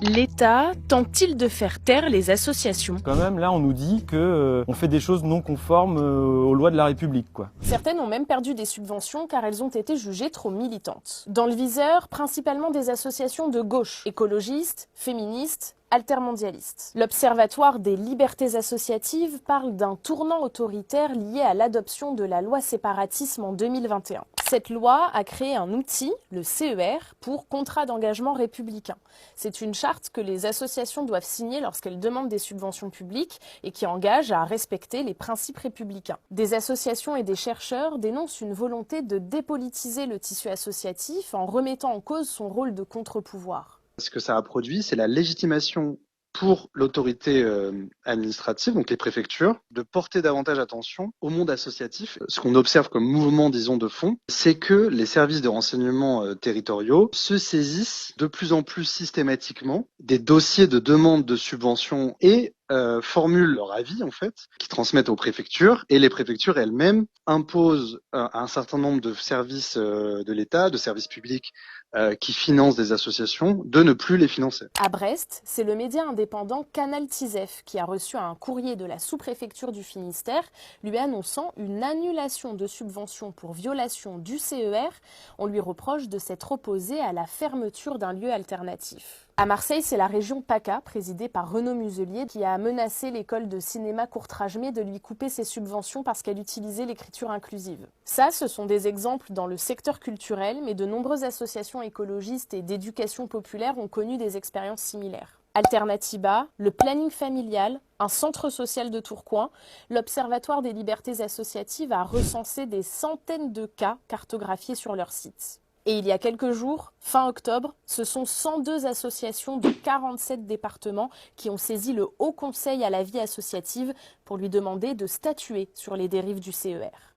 L'État tente-t-il de faire taire les associations? Quand même, là, on nous dit que on fait des choses non conformes aux lois de la République, quoi. Certaines ont même perdu des subventions car elles ont été jugées trop militantes. Dans le viseur, principalement des associations de gauche, écologistes, féministes, altermondialistes. L'Observatoire des libertés associatives parle d'un tournant autoritaire lié à l'adoption de la loi séparatisme en 2021. Cette loi a créé un outil, le CER, pour contrat d'engagement républicain. C'est une charte que les associations doivent signer lorsqu'elles demandent des subventions publiques et qui engage à respecter les principes républicains. Des associations et des chercheurs dénoncent une volonté de dépolitiser le tissu associatif en remettant en cause son rôle de contre-pouvoir. Ce que ça a produit, c'est la légitimation pour l'autorité administrative, donc les préfectures, de porter davantage attention au monde associatif. Ce qu'on observe comme mouvement, disons, de fond, c'est que les services de renseignement territoriaux se saisissent de plus en plus systématiquement des dossiers de demande de subventions et formulent leur avis, en fait, qui transmettent aux préfectures, et les préfectures elles-mêmes imposent un certain nombre de services de l'État, de services publics qui financent des associations, de ne plus les financer. À Brest, c'est le média indépendant Canal Tisef qui a reçu un courrier de la sous-préfecture du Finistère lui annonçant une annulation de subventions pour violation du CER. On lui reproche de s'être opposé à la fermeture d'un lieu alternatif. À Marseille, c'est la région PACA, présidée par Renaud Muselier, qui a menacé l'école de cinéma Courtrajmé de lui couper ses subventions parce qu'elle utilisait l'écriture inclusive. Ça, ce sont des exemples dans le secteur culturel, mais de nombreuses associations écologistes et d'éducation populaire ont connu des expériences similaires. Alternatiba, le planning familial, un centre social de Tourcoing, l'Observatoire des libertés associatives a recensé des centaines de cas cartographiés sur leur site. Et il y a quelques jours, fin octobre, ce sont 102 associations de 47 départements qui ont saisi le Haut Conseil à la vie associative pour lui demander de statuer sur les dérives du CER.